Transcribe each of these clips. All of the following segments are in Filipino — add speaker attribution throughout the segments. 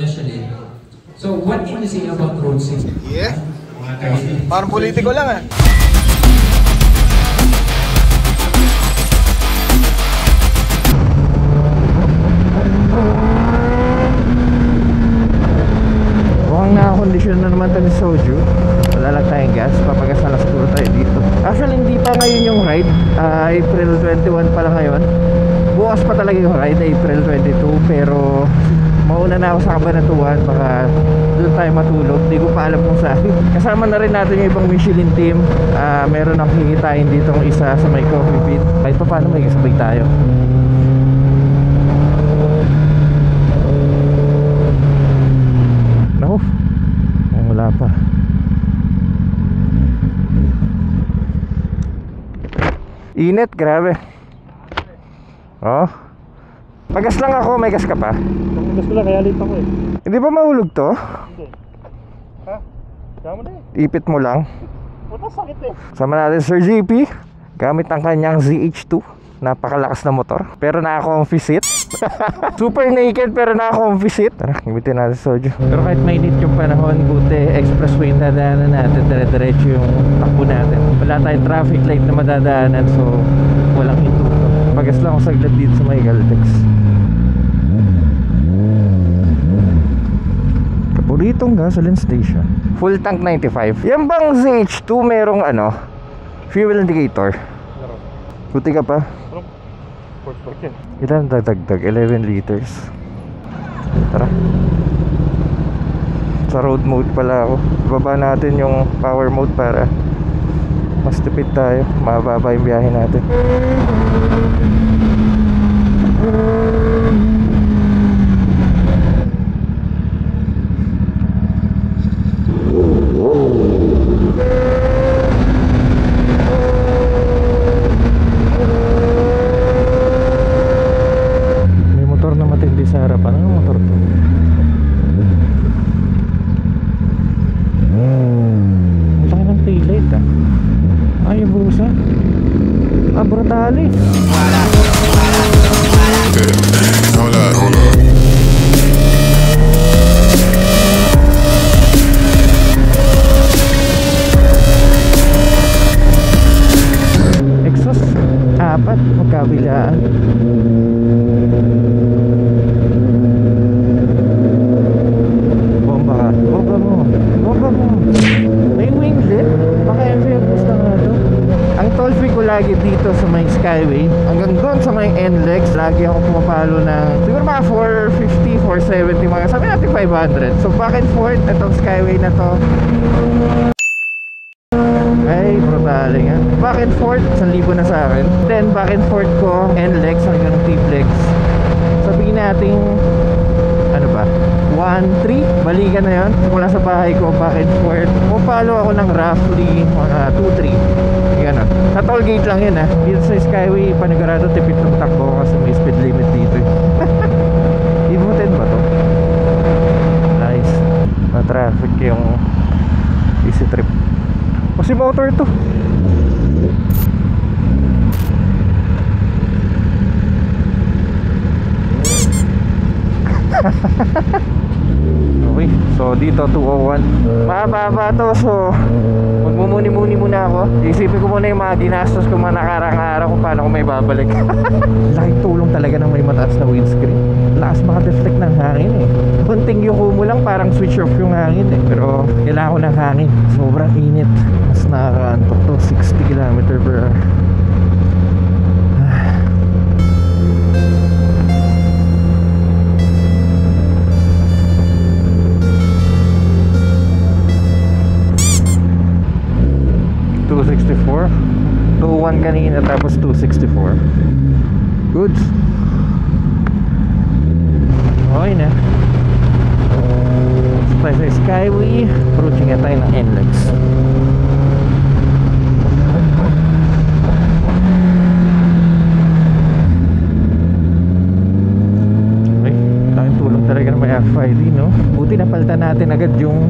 Speaker 1: especially. So, what can you say about road safety?
Speaker 2: Yeah. Parang politiko lang eh.
Speaker 3: Mukhang nakakondisyon na naman tayo sa Soju. Wala lang tayong gas, papagas na lang siguro tayo dito. Actually hindi pa ngayon yung ride, April 21 pa lang ngayon. Bukas pa talaga yung ride, April 22. Pero mauna na ako sa Cabanatuan, baka doon tayo matulog. Di ko pa alam kung saan. Kasama na rin natin yung ibang Michelin team. Meron akong hihitain dito ng isa sa may coffee pit. Kahit pa paano may kasabay tayo. Naku, wala pa. Init, grabe. Oh. Pagas lang ako, may gas ka pa?
Speaker 4: Gas ko lang, kaya late ako eh.
Speaker 3: Hindi ba mahulog to?
Speaker 4: Hindi. Ha? Sama na eh.
Speaker 3: Ipit mo lang.
Speaker 4: Wala, sakit eh.
Speaker 3: Sama natin Sir JP. Gamit ang kanyang ZH2. Napakalakas na motor. Pero naka-comfy seat. Super naked pero naka-comfy seat. Tara, gamitin natin Soju. Pero kahit mainit yung panahon, buti expressway na dadaanan natin. Dire-diretso yung takbo natin. Wala tayong traffic light na madadaanan. So walang ito. Pagas lang ako saglit dito sa may Galtex. Kapuritong gasoline station. Full tank 95. Yan bang ZH2 merong ano, fuel indicator? Buti ka pa. Ilan dagdag? 11 liters. Tara. Sa road mode pala ako. Ibaba natin yung power mode para mas tipid tayo. Mababa yung biyahe natin. Brutali. Exhaust 4 magkabilaan. Bomba ka. Bomba mo. Bomba mo. May winglet. Baka MVF gusto nga ito. Ang toll free ko lagi dito sa may Skyway hanggang doon sa may NLEX. Lagi ako pumapalo ng siguro mga 450, 470 mga sabi natin 500. So back and forth itong Skyway na to. Ay, brutale nga. Back and forth, 1,000 na sa akin. Then back and forth ko NLEX hanggang T-Flex. Sabihin natin ano ba? 1-3, balikan na yun. Mula sa bahay ko, back and forth. Pumapalo ako ng roughly 2-3. Ganon. Sa toll gate lang yun ha. Dito sa Skyway, panigurado tipid ng takbo kasi may speed limit dito eh. Ibutin ba to? Nice. Na-traffic yung easy trip. Kasi motor to. Okay, so dito 201. Mababa to, so magmumuni-muni muna ako. Isipin ko muna yung mga ginastos ko mga nakarang araw kung paano ko may babalik. Laking tulong talaga ng may mataas na windscreen. Lakas maka-deflect ng hangin eh. Kunting yuko mo lang parang switch off yung hangin eh. Pero kailangan ko ng hangin. Sobrang init. Mas nakakaantok to, 60 km/h. $264. 201 kanina tapos 264. Good. Okay na. Tayo sa Skyway. Approaching na tayo ng NLEX. Okay, tayong tulong talaga ng may RFID, no? Buti napalitan natin agad yung...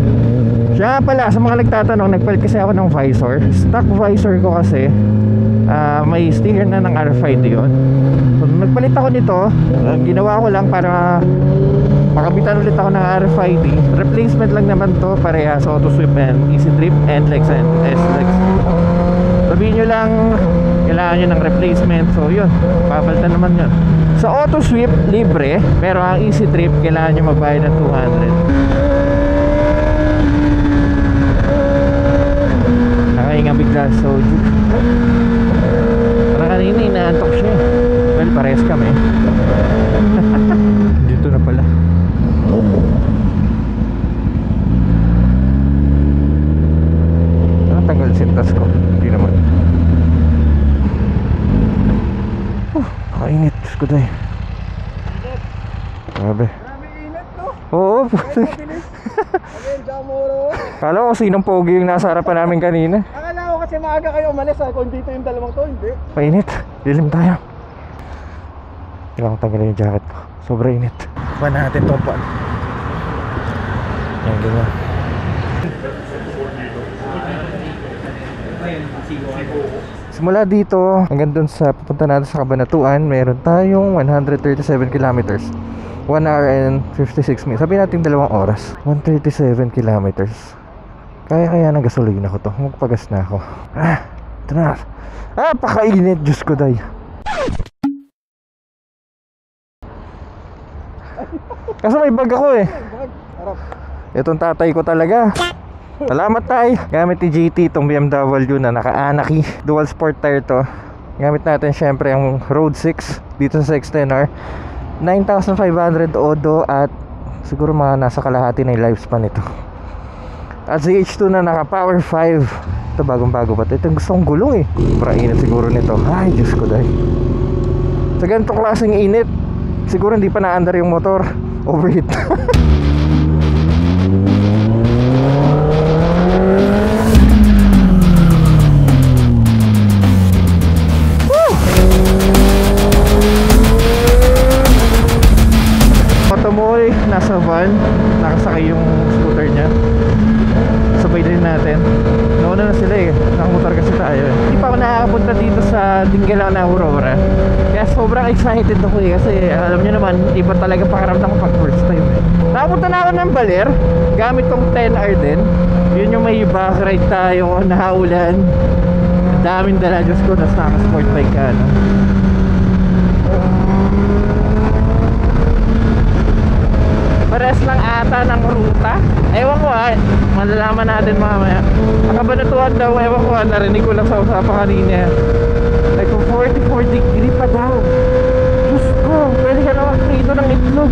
Speaker 3: Siya pala, sa mga nagtatanong, nagpalit kasi ako ng visor. Stock visor ko kasi may sticker na ng RFID yun. So nagpalit ako nito, ginawa ko lang para makabitan ulit ako ng RFID. Replacement lang naman to, pareha sa AutoSweep and Easy Trip and Lex and S-Lex. Sabihin nyo lang kailangan nyo ng replacement, so yun, papalitan naman yun. Sa AutoSweep libre, pero ang Easy Trip kailangan nyo magbayad ng 200. Nakahinga bigla sa soju. Parang kanina inaantok siya. Well, parehas kami. Dito na pala. Tanggal sintas ko. Hindi naman. Nakainit. Diyos ko dahil. Grabe.
Speaker 2: Grabe init to.
Speaker 3: Oo.
Speaker 2: Again, Jamoro.
Speaker 3: Kala ko sinong pogi yung nasa harapan namin kanina.
Speaker 2: Akala ko kasi maaga kayo umalis ha. Kung dito yung dalawang to, hindi.
Speaker 3: Painit. Dilim tayo. Kailangan tanggalin yung jacket ko. Sobra init. Kuha natin itong pan. Yan, ganyan. Simula dito hanggang dun sa pupunta natin sa Cabanatuan, meron tayong 137 kilometers, 1 hour and 56 minutes. Sabihin natin 2 oras. 137 kilometers. Kaya ng gasolina ko to. Magpagas na ako. Ito na. Pakainit. Diyos ko day. Kaso may bag ako eh.
Speaker 2: Harap.
Speaker 3: Itong tatay ko talaga. Salamat tay. Gamit ni GT itong BMW na naka-Anaki. Dual sport tire to. Gamit natin syempre ang Road 6 dito sa X10R. 9,500 odo at siguro mga nasa kalahati na yung lifespan nito. At ZH2 na naka power 5. Ito bagong bago pa ito. Ito gusto kong gulong eh. Sobrang init siguro nito. Ay Diyos ko dahil. Sa ganitong klaseng init, siguro hindi pa na-under yung motor. Overheat. Motomoy nasa van, nakasakay yung scooter niya. Sabay din natin. Nauna na sila eh, nakamotor kasi tayo eh. Hindi pa ako nakakapunta dito sa Dingalan na Aurora. Kaya sobrang excited ako eh, kasi alam nyo naman, iba talaga pakiramdam ko pag first time eh. Nakapunta na ako ng Baler, gamit tong 10R din. Yun yung may back ride tayo, nahaulan. Daming dala, Diyos ko, nas naka-sport bike ka, no? Pares lang ata ng ruta. Ewan ko malalaman natin mamaya. Nakabanatuan daw, ewan ko narinig ko lang sa usapan kanina. Like 44 degree pa daw. Diyos ko, pwede ka na magprito ng itlog.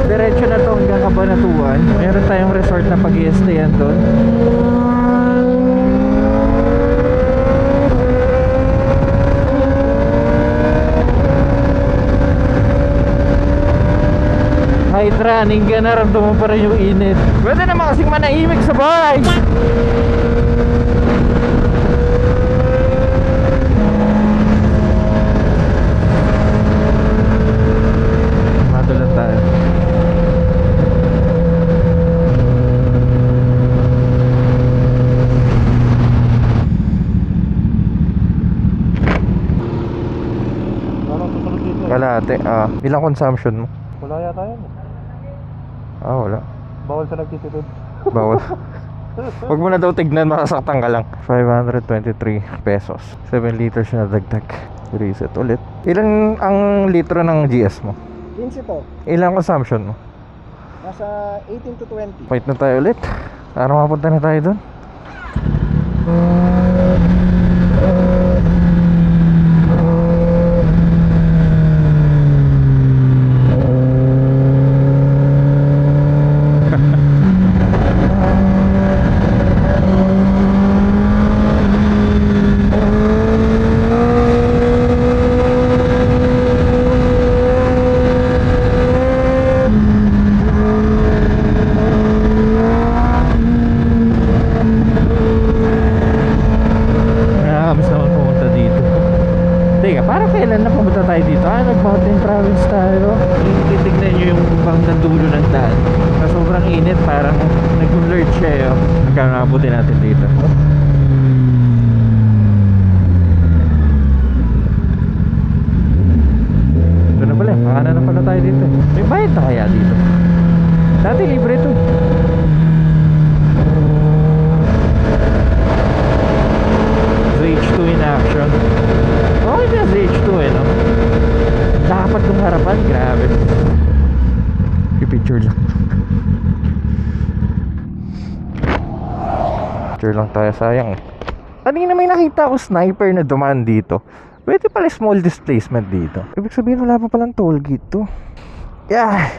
Speaker 3: Diretso na to hanggang Cabanatuan. Meron tayong resort na pag-i-stayan doon. Kahit running ka, naramdaman pa rin yung init. Pwede naman kasing manahimik sa bahay. Madulat tayo.
Speaker 4: Parang susunod dito.
Speaker 3: Kalate, ilang consumption mo?
Speaker 4: Wala yata yan.
Speaker 3: Wala.
Speaker 4: Bawal sa nagtitipid.
Speaker 3: Bawal. Huwag mo na daw tignan, masasaktan ka lang. 523 pesos. 7 liters na dagdag. Reset ulit. Ilan ang litro ng GS mo?
Speaker 2: 15 to.
Speaker 3: Ilang consumption mo?
Speaker 2: Nasa 18 to 20.
Speaker 3: Wait na tayo ulit. Para mapunta na tayo doon. Teka, parang kailan na pumunta tayo dito? Nag-mountain travels tayo. Titignan nyo yung bang dulo ng daan. Na sobrang init, parang nag-lurch siya yun. Nagkakabuti natin dito. Ito na pala, makana na pala tayo dito. May bayad na kaya dito? Dati libre ito. ZH2 in action. Okay na ZH2 eh, no? Dapat yung harapan, grabe. I-picture lang. Picture lang tayo, sayang eh. Kanina may nakita ako sniper na dumaan dito. Pwede pala small displacement dito. Ibig sabihin wala pa palang toll gate to. Yeah.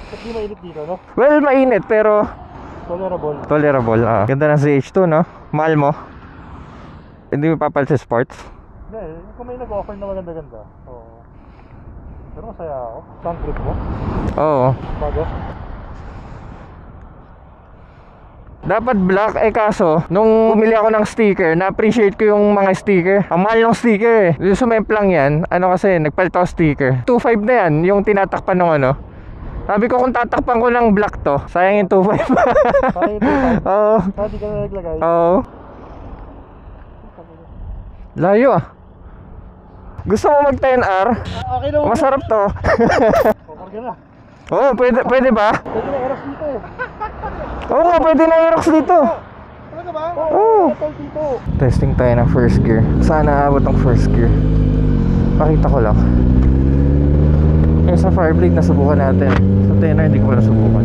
Speaker 4: Ba't di mainit dito, no?
Speaker 3: Well, mainit pero
Speaker 4: Tolerable.
Speaker 3: tolerable. Ganda ng ZH2, no? Mahal mo? Hindi mo papal sa sports?
Speaker 4: Hindi, kung may nag-offer na maganda-ganda. Oo. Pero masaya ako. Saan trip mo?
Speaker 3: Oo.
Speaker 4: Bago?
Speaker 3: Dapat black, kaso nung bumili ako ng sticker, na-appreciate ko yung mga sticker. Ang mahal ng sticker eh. Yung sumemplang yan, kasi nagpalit ako sticker 2.5 na yan, yung tinatakpan ng ano. Sabi ko kung tatakpan ko ng black to, sayang yung 2.5.
Speaker 4: Sayang yung 2.5?
Speaker 3: Oo.
Speaker 4: Di ka na naglagay?
Speaker 3: Oo. Layo ah. Gusto mo mag 10R?
Speaker 4: Okay na.
Speaker 3: Masarap to.
Speaker 4: Okay na.
Speaker 3: Oo, pwede ba?
Speaker 4: Pwede na eras dito eh.
Speaker 3: Oo nga, pwede na i-rocks dito.
Speaker 4: Talaga ba?
Speaker 3: Oo.
Speaker 4: Tol dito.
Speaker 3: Testing tayo ng first gear. Sana aabot ng first gear. Pakita ko lang. Sa Fireblade nasubukan natin. Sa 10R hindi ko pa nasubukan.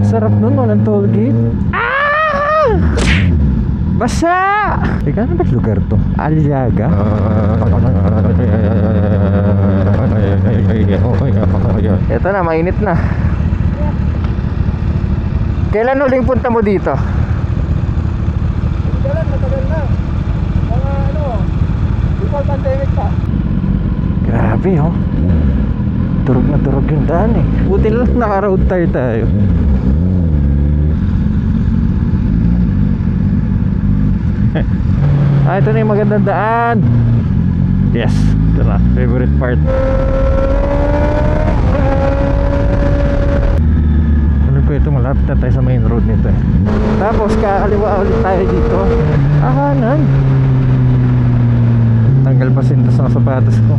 Speaker 3: Sarap nun, walang toll gate. Basa! Teka, ano ba lugar to? Aliaga? Ito na, mainit na. Kailan uling punta mo dito?
Speaker 2: Matagal na. Mga before pandemic pa.
Speaker 3: Grabe oh. Durog na durog yung daan eh. Buti lang naka-road tire tayo. Ito na yung magandang daan. Yes, ito na, favorite part. Ano po ito, malapit na tayo sa main road nito eh. Tapos kakaliwa ulit tayo dito. Kanan. Tanggal pa sintas ng sapatos ko.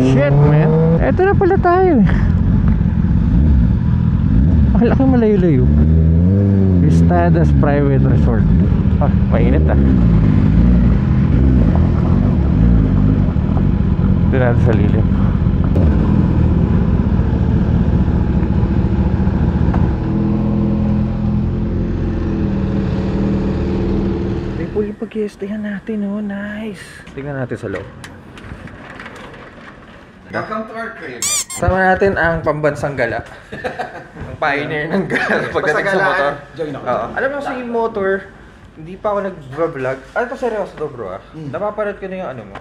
Speaker 3: Shit man. Ito na pala tayo eh. Akala ko malayo-layo. Vistadas Private Resort. Mainit ah. Ito natin sa lilim. May pool yung pag-iestayan natin oh. Nice. Tingnan natin sa loob.
Speaker 1: Welcome to our crib.
Speaker 3: Sama natin ang pambansang gala. Ang pioneer ng gala pagdating sa motor.
Speaker 1: Join ako.
Speaker 3: Oo. Alam mo si motor, hindi pa ako nag-vlog. Ano to, seryoso to bro ah. Napapanood ko na yung ano mo.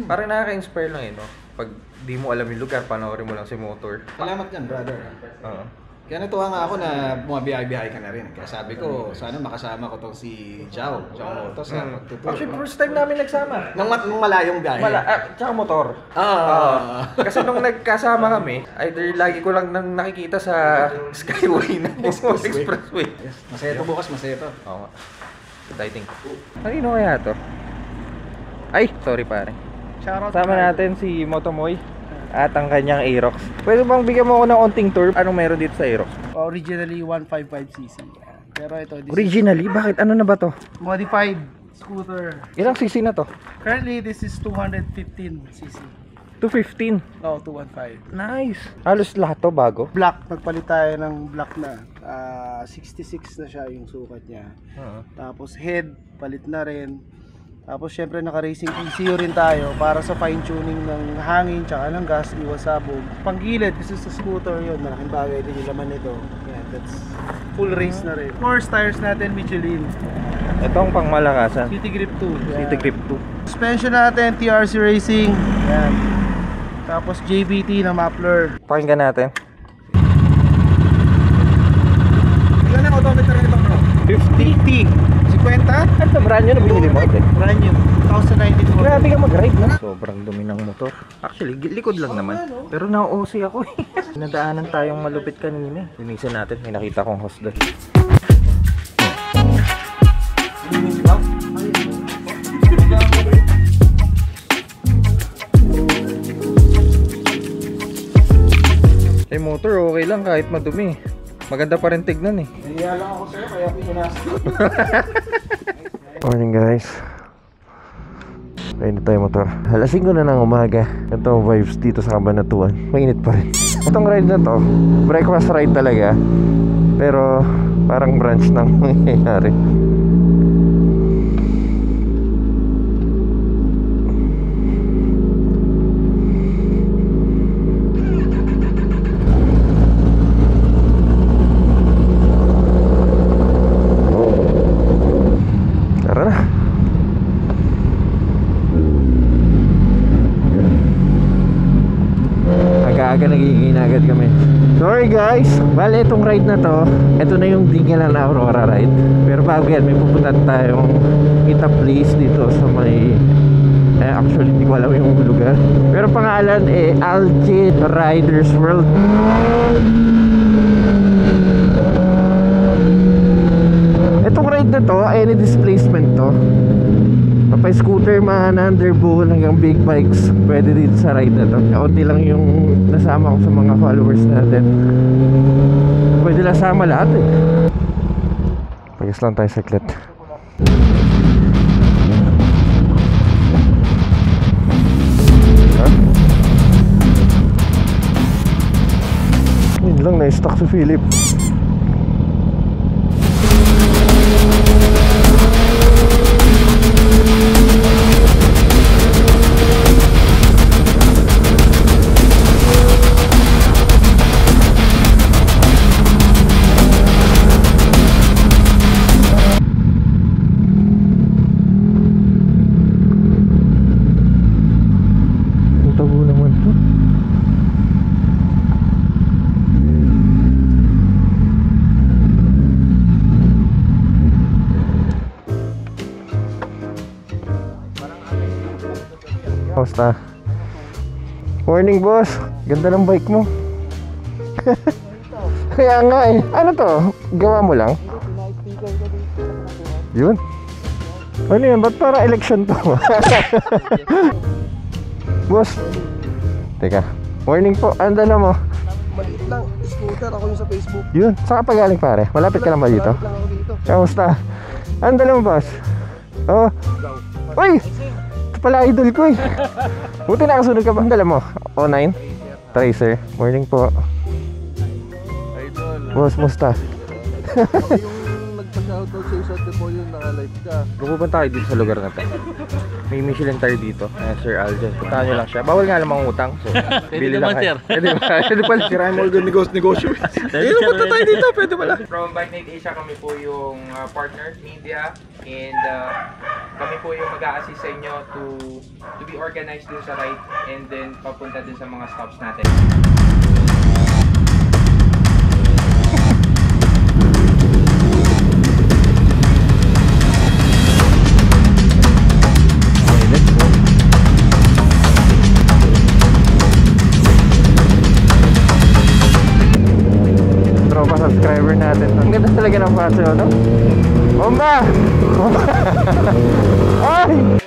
Speaker 3: Parang nakaka-inspire lang eh no. Pag di mo alam yung lugar, panoorin mo lang si motor.
Speaker 1: Salamat yan, brother.
Speaker 3: Oo.
Speaker 1: Kaya natuwa nga ako na bumabiyahe-biyahe ka na rin. Kaya sabi ko, sana makasama ko tong si Jao Motos sa magtutur.
Speaker 3: Actually, first time namin nagsama.
Speaker 1: Nung malayong biyahe.
Speaker 3: Tsaka motor. Kasi nung nagkasama kami, either lagi ko lang nang nakikita sa Skyway na expressway.
Speaker 1: Yes. Masaya to bukas, masaya to.
Speaker 3: Oo nga. Exciting. Kanino kaya to? Ay, sorry pare.
Speaker 2: Shoutout.
Speaker 3: Sama natin si Motomoy at ang kanyang Aerox. Pwede bang bigyan mo ako ng onting tour? Anong meron dito sa Aerox?
Speaker 2: Originally 155cc. Pero ito,
Speaker 3: Originally? Bakit? Ano na ba to?
Speaker 2: modified scooter.
Speaker 3: Ilang cc na to?
Speaker 2: Currently, this is 215cc.
Speaker 3: 215.
Speaker 2: Oo, 215.
Speaker 3: Nice. Halos lahat to bago.
Speaker 2: Black, nagpalit tayo ng black na. 66 na siya yung sukat niya. Tapos head, palit na rin. Tapos syempre naka-racing ECU rin tayo para sa fine tuning ng hangin tsaka ng gas, iwas sabog. Panggilid kasi sa scooter yun, malaking bagay din yung laman nito. Yeah, that's full race na rin. Force tires natin Michelin.
Speaker 3: Ito ang pangmalakasan.
Speaker 2: City Grip 2.
Speaker 3: City Grip 2.
Speaker 2: Suspension natin TRC Racing. Yan. Tapos JBT na muffler.
Speaker 3: Pakinggan natin.
Speaker 1: Ilan ang odometer nito bro?
Speaker 3: 50.
Speaker 1: 50?
Speaker 3: Ano brand nyo na binili mo?
Speaker 2: Brand new. 2019 model.
Speaker 3: Grabe ka mag-ride na. Sobrang dumi ng motor. Actually, likod lang naman. Pero na-OC ako eh. Nadaanan tayong malupit kanina. Linisan natin. May nakita kong host doon. Yung motor okay lang kahit madumi. Maganda pa rin tignan eh.
Speaker 2: Nahiya lang ako sa'yo kaya pinunas.
Speaker 3: Morning guys. Kain na tayo motor. Alas 5 na ng umaga. Ito vibes dito sa Cabanatuan. Mainit pa rin. Itong ride na to, breakfast ride talaga. Pero parang brunch nang nangyayari. Tara na. Aga-aga nagiging agad kami. Sorry guys, bale itong ride na to, ito na yung Dingalan Aurora ride. Pero bago yan, may pupunta tayong kita place dito sa may actually hindi ko alam yung lugar. Pero pangalan Algid Riders World. Itong ride na to, any displacement to, papay scooter man, underbowl hanggang big bikes, pwede dito sa ride na to. Kaunti lang yung nasama ko sa mga followers natin. Pwede lang sama lahat eh. Pagas lang tayo saklit. Yun lang, na-stuck si Philip. Kamusta? Morning boss, ganda ng bike mo. Kaya nga eh. Ano to? Gawa mo lang? Yun. Ano yan? Ba't para election to? Boss. Teka. Morning po. Ano dala mo?
Speaker 2: Maliit lang. Scooter. Ako yung sa Facebook.
Speaker 3: Yun. Saan ka pa galing pare? Malapit ka lang ba dito?
Speaker 2: Malapit lang ako dito.
Speaker 3: Kamusta? Ano dala mo boss? Oh. Uy! Pala idol ko eh. Buti nakasunod ka ba? Ang dala mo? 09? Tracer. Morning po.
Speaker 2: Idol.
Speaker 3: Boss, musta?
Speaker 2: Yung nagpa-shoutout sa isang depo yun, naka-live ka.
Speaker 3: Pupunta tayo dito sa lugar na to. May Michelin tire dito. Sir Aljan. Puntahan nyo lang siya. Bawal nga lang utang. So,
Speaker 1: Pwede naman sir.
Speaker 3: Pwede ba? Pwede pala.
Speaker 1: Sirahan mo yung negosyo. Punta tayo dito, pwede pala.
Speaker 3: From Bike Night Asia, kami po yung partner media. And kami po yung mag-a-assist sa inyo to be organized dun sa ride. And then papunta dun sa mga stops natin. Subscriber natin. Ang ganda talaga ng paso, no? Bomba! Ay!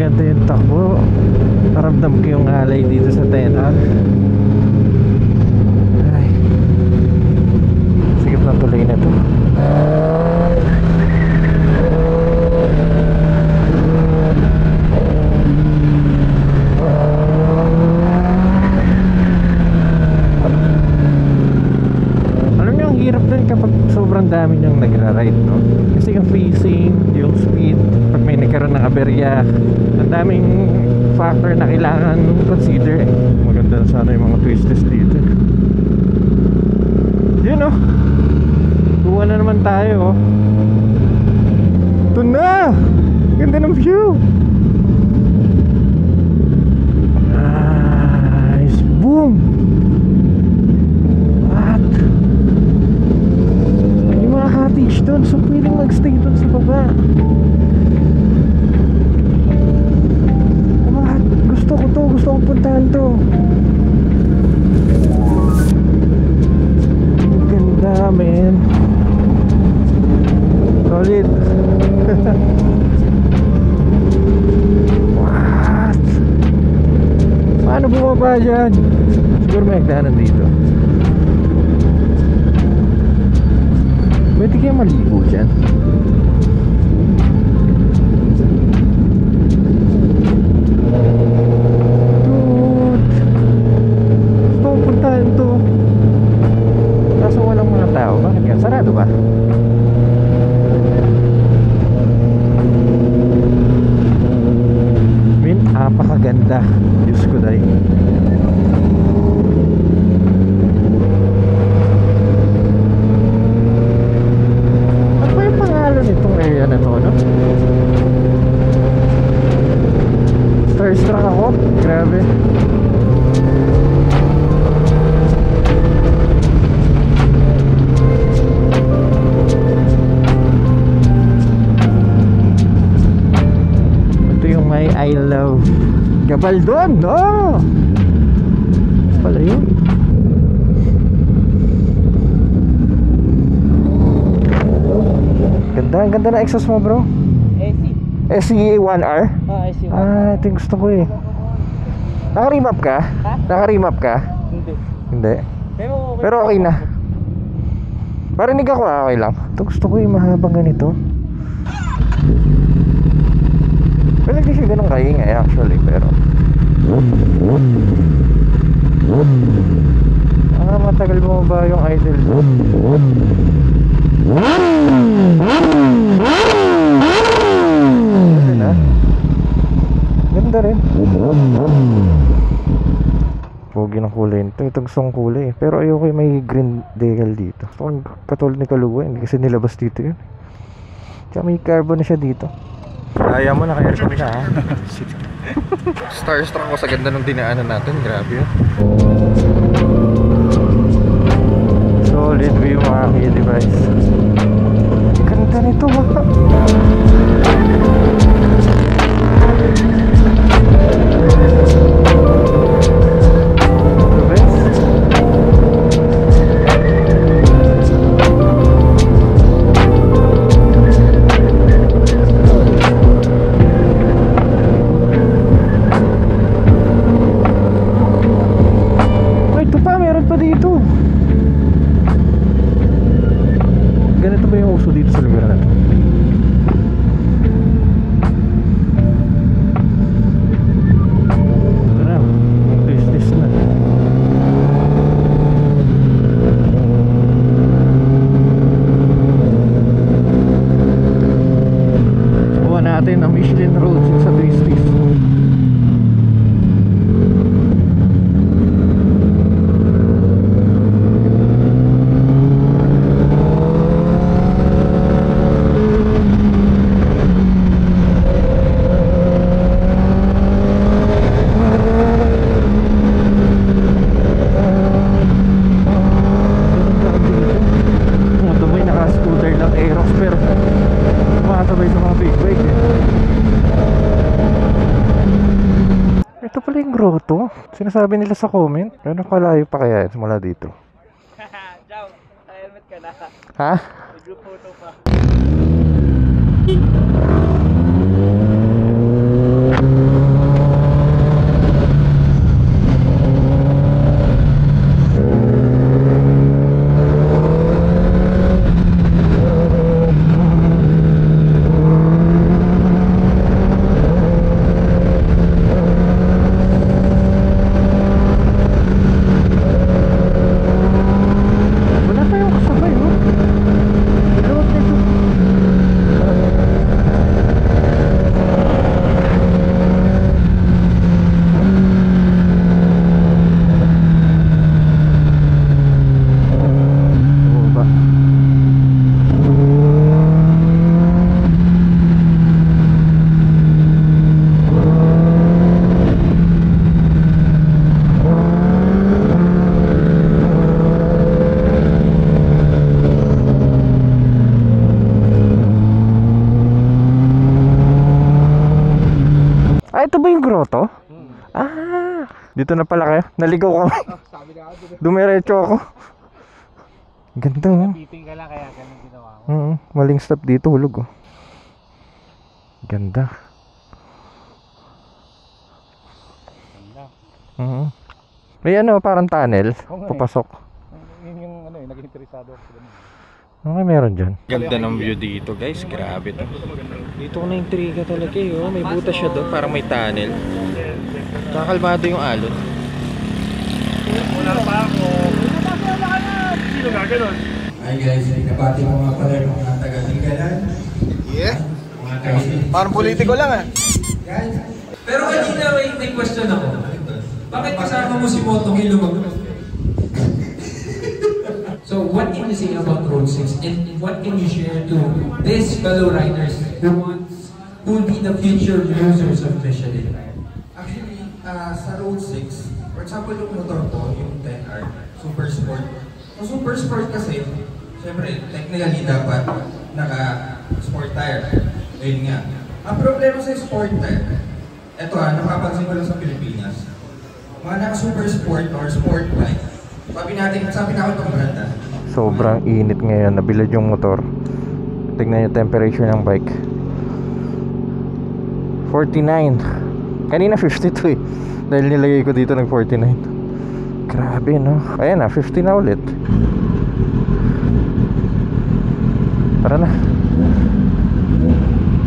Speaker 3: ganda yung takbo. Naramdam ko yung alay dito sa Tenal. Ay, sigip na tuloy na to. Alam niyo, ang hirap din kapag sobrang dami niyang nagra-ride, no? Kasi yung facing, yung speed, pag may nagkaroon ng aberya, ang daming factor na kailangan consider. Maganda sana yung mga twisties dito. Yun, oh. Kuha na naman tayo, oh. Ito na! Ganda ng view! Nice! Boom! What? May mga cottage doon, so pwedeng magstay doon sa baba. Gusto kong puntahan to. Ang ganda, man. Solid. What? Paano bumaba dyan? Siguro may hagdanan dito. Pwede kaya maligo dyan? Sarado ba? Min, apakaganda. Diyos ko dahil. Ano ba yung pangalan itong area na to, no? Starstruck ako. Grabe. I love Gabaldon, no? Pala yun. Ganda, ang ganda na exhaust mo, bro. SE1R?
Speaker 2: SE1R.
Speaker 3: Ah, ito yung gusto ko eh. Naka-remap ka?
Speaker 2: Ha?
Speaker 3: Naka-remap ka? Hindi. Pero okay na. Parinig ako, okay lang. Ito gusto ko yung mahabang ganito. Well, hindi siya ganun kaingay actually, pero matagal mo ba yung idle? Ganda na. Ganda rin. Pogi ng kulay nito. Ito gusto kong kulay, pero ayoko yung may green decal dito. Ito katulad ni Kaluwa, hindi kasi nilabas dito yun. Tsaka may carbon na siya dito. Kaya mo na, kaya kami na, ha? Starstruck ako sa ganda ng dinaanan natin. Grabe yun. Solid view mga K-Device. Ganda nito, ha? Ganito ba yung uso dito sa lugar natin? Ito na, business na. Kuha natin ang Michelin Road sa Twisties. Grotto? Sinasabi nila sa comment. Ano kalayo pa kaya mula dito?
Speaker 2: Jow, helmet ka na.
Speaker 3: Ha?
Speaker 2: Group photo pa.
Speaker 3: Ito ba yung grotto? Ah, dito na pala kayo. Naligaw kami. Dumiretso ako. Ganda oh.
Speaker 4: Nabiting ka lang kaya ganun ginawa mo.
Speaker 3: Maling stop dito, hulog oh. Ganda. May ano, parang tunnel. Papasok.
Speaker 4: Yun yung ano eh, naging interesado ako sa ganun.
Speaker 3: Okay, meron dyan. Ganda ng view dito guys, grabe to. Dito ko na-intriga talaga eh, oh. May butas siya doon, parang may tunnel. Kakalmado yung alon.
Speaker 4: Wala pa ako. Sino nga ganun?
Speaker 5: Hi guys, nabati mo nga pala yung mga taga-Ligalan.
Speaker 1: Yeah?
Speaker 5: Mga taga-Ligalan.
Speaker 1: Parang politiko lang ah.
Speaker 5: Guys, pero kanina may question ako. Bakit kasama mo si Motong Ilumag? So what can you say about Road 6 and what can you share to these fellow riders who will be the future users of Michelin? Actually, sa Road 6, for example yung motor ko, yung 10R, Super Sport. Yung Super Sport kasi, syempre, technically dapat naka-sport tire. Ayun nga. Ang problema sa sport tire, eto napapansin ko lang sa Pilipinas, mga naka-super sport or sport bike, sabi na ako itong brand
Speaker 3: Sobrang init ngayon, nabilad yung motor. Tignan yung temperature ng bike. 49. Kanina 52 eh. Dahil nilagay ko dito ng 49. Grabe no. Ayan na, 50 na ulit. Tara na.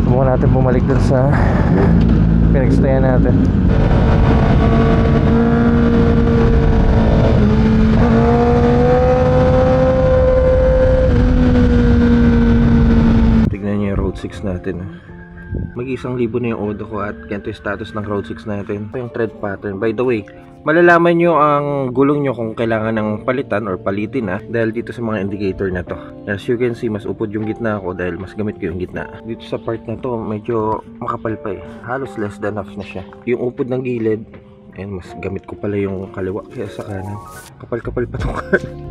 Speaker 3: Subukan natin bumalik dun sa pinagstayan natin. Tignan niyo yung Road 6 natin. Mag-1,000 na yung odo ko at ganito yung status ng Road 6 natin. Ito yung tread pattern. By the way, malalaman nyo ang gulong nyo kung kailangan ng palitan or palitin dahil dito sa mga indicator na to. As you can see, mas upod yung gitna ko dahil mas gamit ko yung gitna. Dito sa part na to, medyo makapal pa eh. Halos less than half na siya. Yung upod ng gilid, and mas gamit ko pala yung kaliwa kaya sa kanan. Kapal-kapal pa itong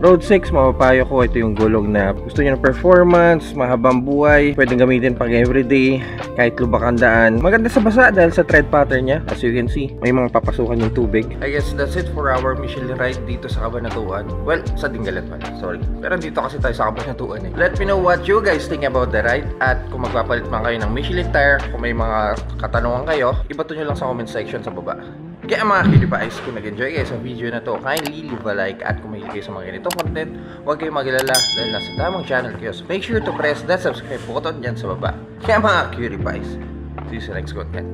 Speaker 3: Road 6, mapapayo ko ito yung gulong na gusto nyo ng performance, mahabang buhay, pwedeng gamitin pang everyday, kahit lubak ang daan. Maganda sa basa dahil sa tread pattern niya. As you can see, may mga papasukan yung tubig. I guess that's it for our Michelin ride dito sa Cabanatuan. Well, sa Dingalan pala, sorry. Pero dito kasi tayo sa Cabanatuan eh. Let me know what you guys think about the ride at kung magpapalit man kayo ng Michelin tire, kung may mga katanungan kayo, ibato nyo lang sa comment section sa baba. Kaya mga Kilipies, kung nag-enjoy kayo sa video na to, kindly leave a like at kung mahilig kayo sa mga ganitong content, huwag kayong mag-alala dahil nasa tamang channel kayo. So make sure to press that subscribe button dyan sa baba. Kaya mga Kilipies, see you sa next content.